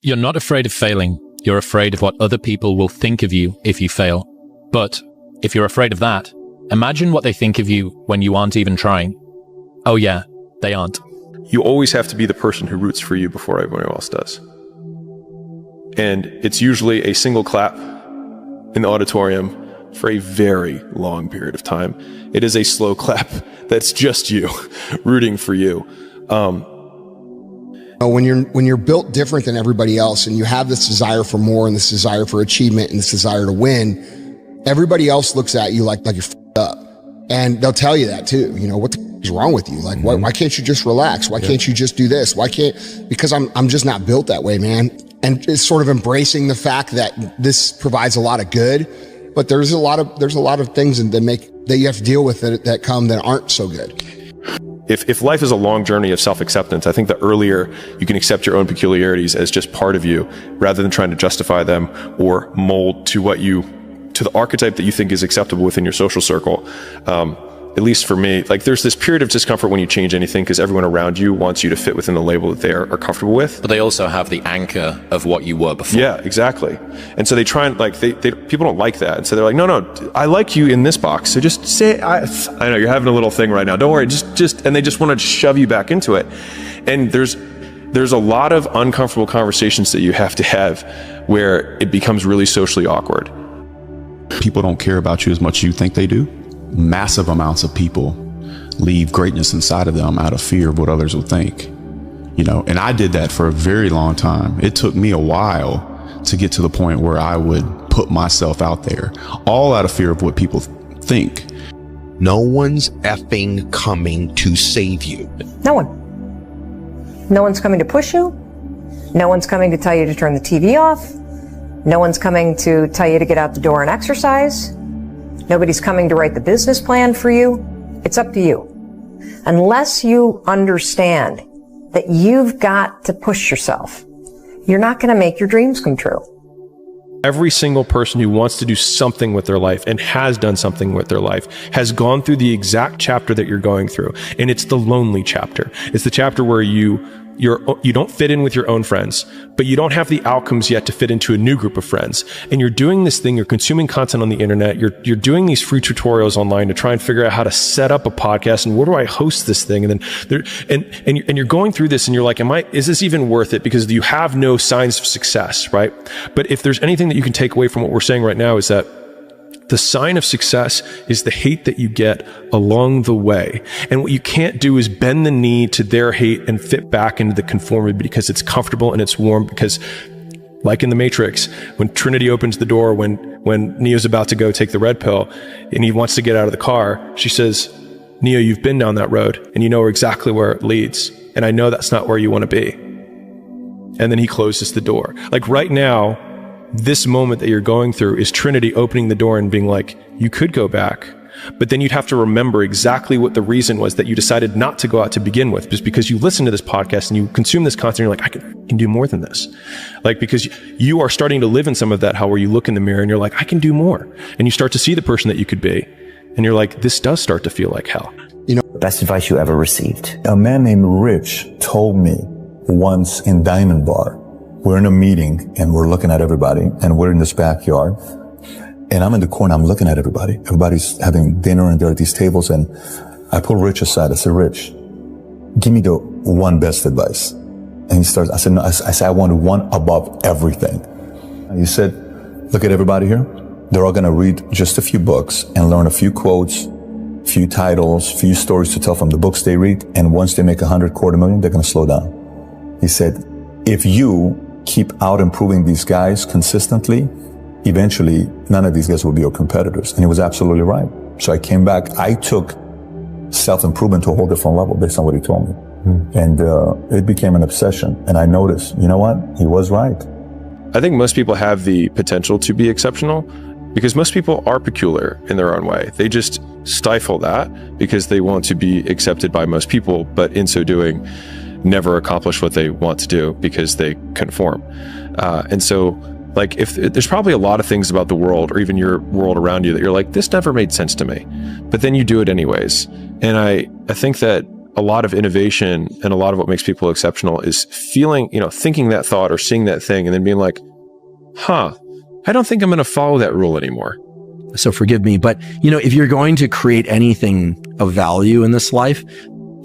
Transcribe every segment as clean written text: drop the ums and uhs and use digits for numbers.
You're not afraid of failing. You're afraid of what other people will think of you if you fail. But if you're afraid of that, imagine what they think of you when you aren't even trying. Oh yeah, they aren't. You always have to be the person who roots for you before everyone else does. And it's usually a single clap in the auditorium for a very long period of time. It is a slow clap that's just you rooting for you. When you're built different than everybody else and you have this desire for more and this desire for achievement and this desire to win, everybody else looks at you like you're f***ed up. And they'll tell you that too. You know, what the f- is wrong with you? Like, why can't you just relax? Why can't you just do this? Because I'm just not built that way, man. And it's sort of embracing the fact that this provides a lot of good, but there's a lot of things that you have to deal with that come that aren't so good. If life is a long journey of self-acceptance, I think the earlier you can accept your own peculiarities as just part of you, rather than trying to justify them or mold to the archetype that you think is acceptable within your social circle. At least for me, like there's this period of discomfort when you change anything because everyone around you wants you to fit within the label that they are comfortable with. But they also have the anchor of what you were before. Yeah, exactly. And so they try and people don't like that. And so they're like, no, I like you in this box. So just say, I know you're having a little thing right now. Don't worry. And they just want to shove you back into it. And there's a lot of uncomfortable conversations that you have to have where it becomes really socially awkward. People don't care about you as much as you think they do. Massive amounts of people leave greatness inside of them out of fear of what others will think, and I did that for a very long time. It took me a while to get to the point where I would put myself out there, all out of fear of what people think. No one's effing coming to save you. No one. No one's coming to push you. No one's coming to tell you to turn the TV off. No one's coming to tell you to get out the door and exercise. Nobody's coming to write the business plan for you. It's up to you. Unless you understand that you've got to push yourself, you're not going to make your dreams come true. Every single person who wants to do something with their life and has done something with their life has gone through the exact chapter that you're going through. And it's the lonely chapter. It's the chapter where you don't fit in with your own friends, but you don't have the outcomes yet to fit into a new group of friends. And you're doing this thing, you're consuming content on the internet, you're doing these free tutorials online to try and figure out how to set up a podcast and where do I host this thing? And then you're going through this and you're like, is this even worth it? Because you have no signs of success, right? But if there's anything that you can take away from what we're saying right now is that the sign of success is the hate that you get along the way. And what you can't do is bend the knee to their hate and fit back into the conformity because it's comfortable and it's warm. Because like in the Matrix, when Trinity opens the door, when Neo's about to go take the red pill and he wants to get out of the car, she says, Neo, you've been down that road and you know exactly where it leads. And I know that's not where you want to be. And then he closes the door. Like right now, this moment that you're going through is Trinity opening the door and being like, you could go back, but then you'd have to remember exactly what the reason was that you decided not to go out to begin with, just because you listen to this podcast and you consume this content, you're like, I can do more than this. Like, because you are starting to live in some of that hell where you look in the mirror and you're like, I can do more. And you start to see the person that you could be. And you're like, this does start to feel like hell. The best advice you ever received. A man named Rich told me once in Diamond Bar, we're in a meeting and we're looking at everybody and we're in this backyard and I'm in the corner, I'm looking at everybody. Everybody's having dinner and there are these tables and I pull Rich aside. I said, Rich, give me the one best advice. And he starts, I said, no, I said, I want one above everything. And he said, look at everybody here. They're all going to read just a few books and learn a few quotes, few titles, few stories to tell from the books they read. And once they make 100,000, they're going to slow down. He said, if you keep out improving these guys consistently, eventually none of these guys will be your competitors. And he was absolutely right. So I came back. I took self-improvement to a whole different level based on what he told me. And it became an obsession. And I noticed, you know what? He was right. I think most people have the potential to be exceptional because most people are peculiar in their own way. They just stifle that because they want to be accepted by most people, but in so doing, never accomplish what they want to do because they conform. And so, like, if there's probably a lot of things about the world or even your world around you that you're like, this never made sense to me, but then you do it anyways. And I think that a lot of innovation and a lot of what makes people exceptional is feeling, thinking that thought or seeing that thing and then being like, I don't think I'm going to follow that rule anymore. So forgive me, but if you're going to create anything of value in this life,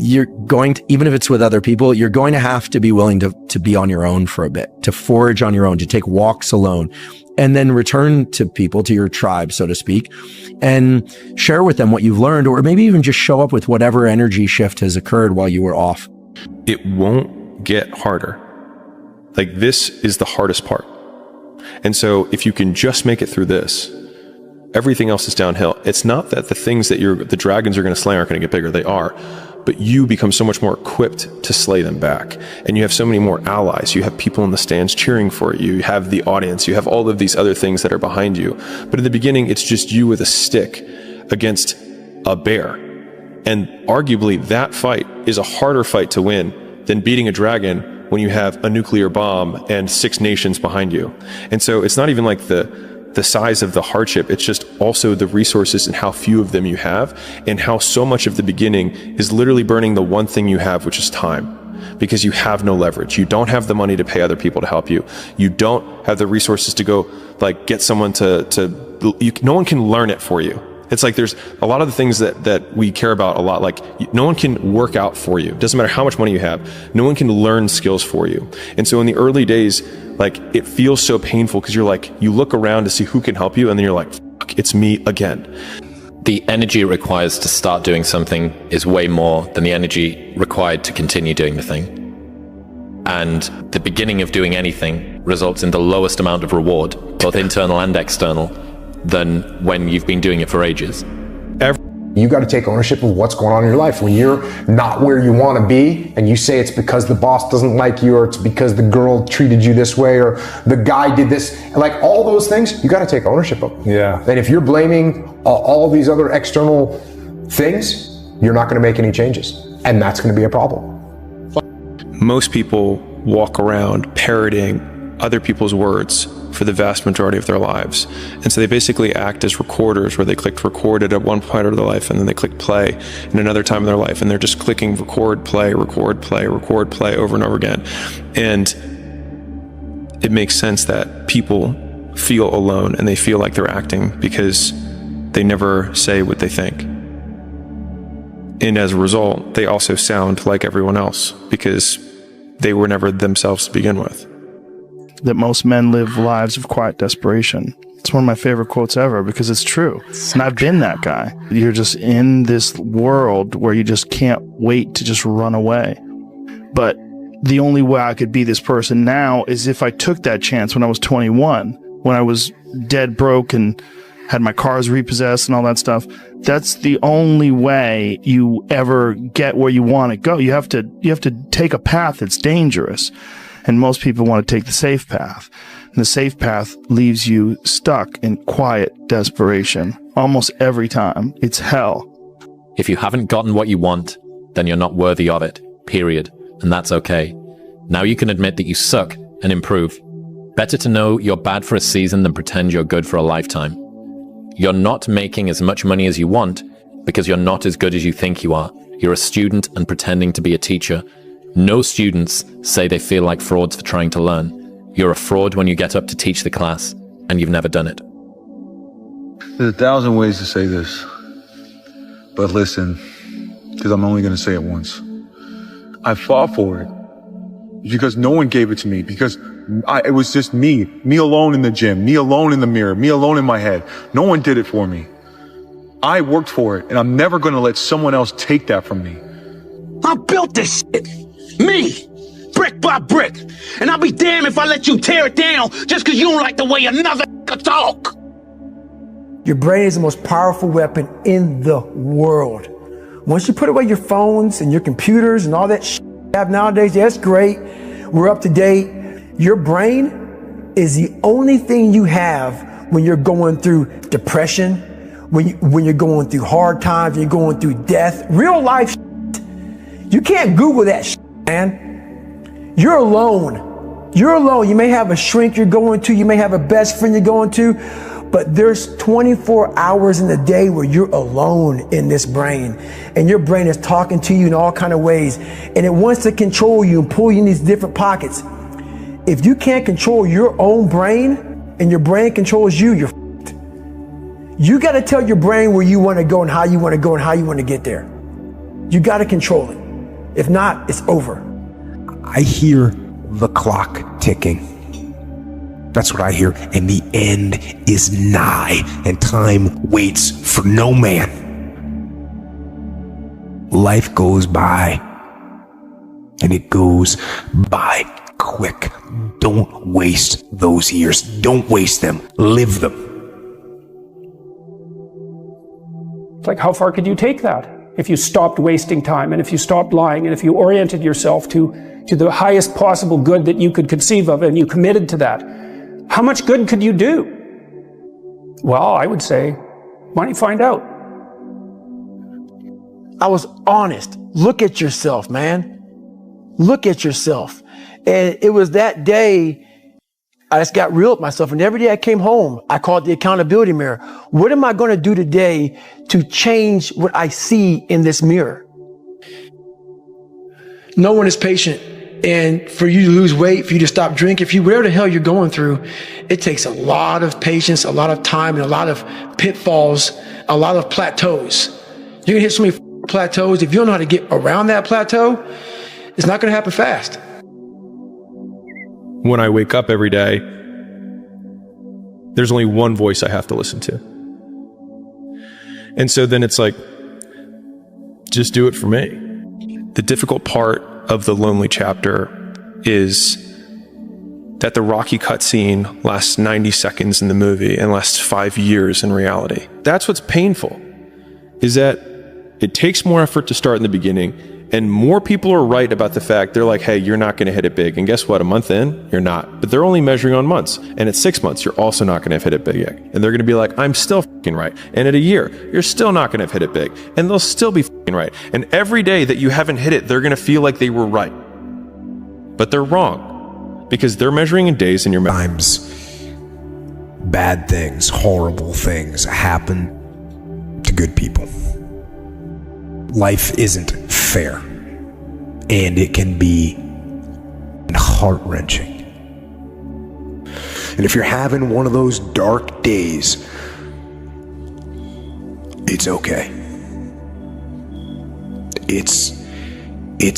you're going to, even if it's with other people, you're going to have to be willing to be on your own for a bit, to forage on your own, to take walks alone, and then return to people, to your tribe, so to speak, and share with them what you've learned, or maybe even just show up with whatever energy shift has occurred while you were off. It won't get harder. Like, this is the hardest part. And so if you can just make it through this, everything else is downhill. It's not that the things that the dragons are going to slay aren't going to get bigger. They are. But you become so much more equipped to slay them back. And you have so many more allies. You have people in the stands cheering for you. You have the audience. You have all of these other things that are behind you. But in the beginning, it's just you with a stick against a bear. And arguably, that fight is a harder fight to win than beating a dragon when you have a nuclear bomb and 6 nations behind you. And so it's not even like the size of the hardship, it's just also the resources and how few of them you have, and how so much of the beginning is literally burning the one thing you have, which is time, because you have no leverage. You don't have the money to pay other people to help you. You don't have the resources to go get someone no one can learn it for you. It's like there's a lot of the things that we care about a lot. Like, no one can work out for you. Doesn't matter how much money you have. No one can learn skills for you. And so in the early days, it feels so painful because you look around to see who can help you, and then you're like, fuck, it's me again. The energy it requires to start doing something is way more than the energy required to continue doing the thing. And the beginning of doing anything results in the lowest amount of reward, both internal and external, than when you've been doing it for ages. You got to take ownership of what's going on in your life. When you're not where you want to be and you say it's because the boss doesn't like you, or it's because the girl treated you this way, or the guy did this, all those things, you got to take ownership of them. Yeah. And if you're blaming all these other external things, you're not going to make any changes. And that's going to be a problem. Most people walk around parroting other people's words for the vast majority of their lives. And so they basically act as recorders, where they clicked record at one point of their life, and then they click play in another time in their life, and they're just clicking record, play, record, play, record, play over and over again. And it makes sense that people feel alone and they feel like they're acting because they never say what they think. And as a result, they also sound like everyone else because they were never themselves to begin with. That most men live lives of quiet desperation. It's one of my favorite quotes ever because it's true. And I've been that guy. You're just in this world where you just can't wait to just run away. But the only way I could be this person now is if I took that chance when I was 21, when I was dead broke and had my cars repossessed and all that stuff. That's the only way you ever get where you want to go. You have to take a path that's dangerous. And most people want to take the safe path. And the safe path leaves you stuck in quiet desperation. Almost every time. It's hell. If you haven't gotten what you want, then you're not worthy of it. Period. And that's okay. Now you can admit that you suck and improve. Better to know you're bad for a season than pretend you're good for a lifetime. You're not making as much money as you want because you're not as good as you think you are. You're a student and pretending to be a teacher. No students say they feel like frauds for trying to learn. You're a fraud when you get up to teach the class and you've never done it. There's 1,000 ways to say this, but listen, because I'm only going to say it once. I fought for it because no one gave it to me, because it was just me alone in the gym, me alone in the mirror, me alone in my head. No one did it for me. I worked for it, and I'm never going to let someone else take that from me. I built this shit. Me. Brick by brick. And I'll be damned if I let you tear it down just because you don't like the way another talk. Your brain is the most powerful weapon in the world. Once you put away your phones and your computers and all that shit you have nowadays, yeah, that's great. We're up to date. Your brain is the only thing you have when you're going through depression, when you're going through hard times, you're going through death, real life shit. You can't Google that shit, man. You're alone. You're alone. You may have a shrink you're going to, you may have a best friend you're going to, But there's 24 hours in the day where you're alone in this brain, and your brain is talking to you in all kind of ways, and it wants to control you and pull you in these different pockets. If you can't control your own brain and your brain controls you, you're f***ed. You got to tell your brain where you want to go and how you want to go and how you want to get there. You got to control it. If not, it's over. I hear the clock ticking. That's what I hear. And the end is nigh, and time waits for no man. Life goes by, and it goes by quick. Don't waste those years. Don't waste them. Live them. It's like, how far could you take that if you stopped wasting time, and if you stopped lying, and if you oriented yourself to the highest possible good that you could conceive of, and you committed to that? How much good could you do? Well, I would say, why don't you find out? I was honest. Look at yourself, man. Look at yourself. And it was that day I just got real with myself. And every day I came home, I called the accountability mirror. What am I going to do today to change what I see in this mirror? No one is patient. And for you to lose weight, for you to stop drinking, if you, whatever the hell you're going through, it takes a lot of patience, a lot of time, and a lot of pitfalls, a lot of plateaus. You're gonna hit so many plateaus. If you don't know how to get around that plateau, it's not gonna happen fast. When I wake up every day, there's only one voice I have to listen to. And so then it's like, just do it for me. The difficult part of the lonely chapter is that the Rocky cutscene lasts 90 seconds in the movie and lasts 5 years in reality. That's what's painful, is that it takes more effort to start in the beginning, and more people are right about the fact, they're like, hey, you're not going to hit it big. And guess what? A month in, you're not. But they're only measuring on months. And at 6 months, you're also not going to have hit it big yet. And they're going to be like, I'm still f***ing right. And at a year, you're still not going to have hit it big. And they'll still be f***ing right. And every day that you haven't hit it, they're going to feel like they were right. But they're wrong. Because they're measuring in days and you're times bad things, horrible things happen to good people. Life isn't fair, and it can be heart-wrenching. And if you're having one of those dark days, it's okay. It's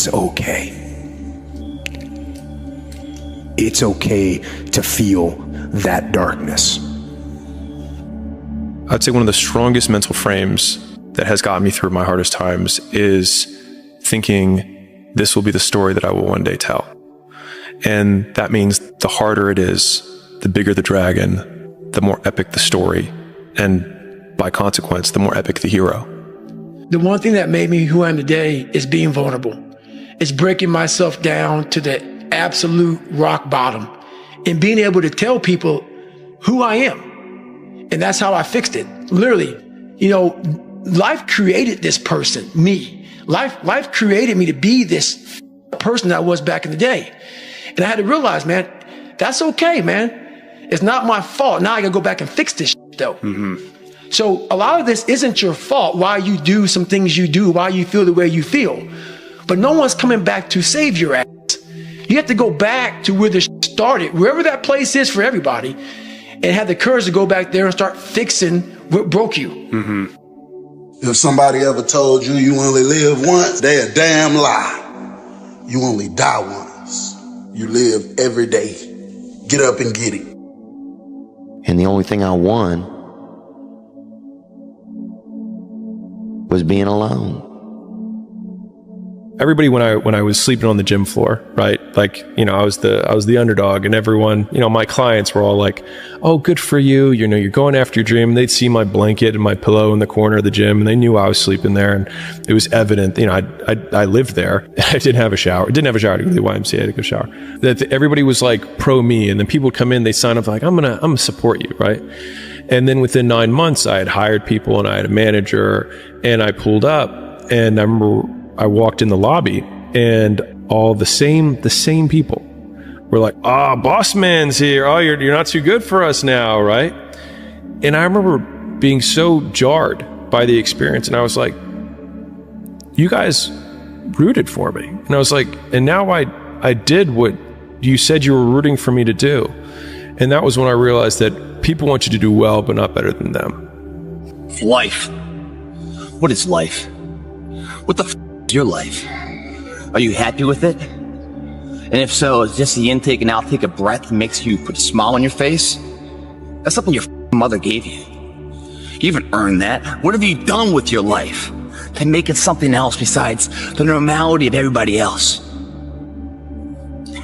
okay. It's okay to feel that darkness. I'd say one of the strongest mental frames that has gotten me through my hardest times is thinking this will be the story that I will one day tell. And that means the harder it is, the bigger the dragon, the more epic the story, and by consequence, the more epic the hero. The one thing that made me who I am today is being vulnerable. It's breaking myself down to the absolute rock bottom and being able to tell people who I am. And that's how I fixed it. Literally, life created this person, me. Life created me to be this person that I was back in the day. And I had to realize, man, that's okay, man. It's not my fault. Now I gotta go back and fix this shit, though. Mm-hmm. So a lot of this isn't your fault, why you do some things you do, why you feel the way you feel. But no one's coming back to save your ass. You have to go back to where the shit started, wherever that place is for everybody, and have the courage to go back there and start fixing what broke you. Mm-hmm. If somebody ever told you you only live once, they a damn lie. You only die once. You live every day. Get up and get it. And the only thing I won was being alone. Everybody, when I was sleeping on the gym floor, right? Like, I was the underdog, and everyone, my clients were all like, "Oh, good for you. You're going after your dream." And they'd see my blanket and my pillow in the corner of the gym, and they knew I was sleeping there. And it was evident, I lived there. I didn't have a shower. I didn't have a shower to go to the YMCA. I had to go shower. That everybody was like pro me, and then people would come in, they sign up like, I'm gonna support you, right? And then within 9 months, I had hired people and I had a manager, and I pulled up, and I remember I walked in the lobby, and all the same people were like, boss man's here. Oh, you're not too good for us now, right? And I remember being so jarred by the experience. And I was like, you guys rooted for me. And I was like, and now I did what you said you were rooting for me to do. And that was when I realized that people want you to do well, but not better than them. Life. What is life? What the is your life? Are you happy with it? And if so, is just the intake and outtake of breath that makes you put a smile on your face? That's something your mother gave you. You haven't earned that. What have you done with your life to make it something else besides the normality of everybody else?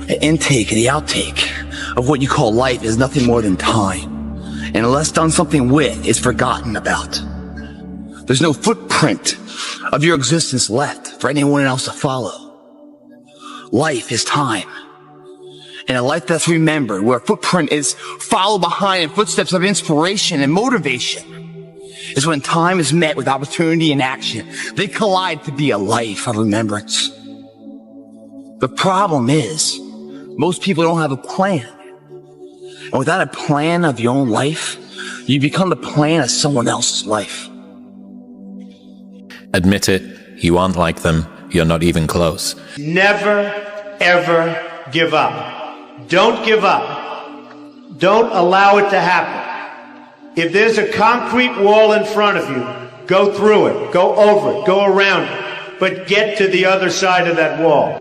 The intake and the outtake of what you call life is nothing more than time. And unless done something with, it's forgotten about. There's no footprint of your existence left for anyone else to follow. Life is time. And a life that's remembered, where a footprint is followed behind in footsteps of inspiration and motivation, is when time is met with opportunity and action. They collide to be a life of remembrance. The problem is, most people don't have a plan. And without a plan of your own life, you become the plan of someone else's life. Admit it, you aren't like them, you're not even close. Never, ever give up. Don't give up. Don't allow it to happen. If there's a concrete wall in front of you, go through it, go over it, go around it, but get to the other side of that wall.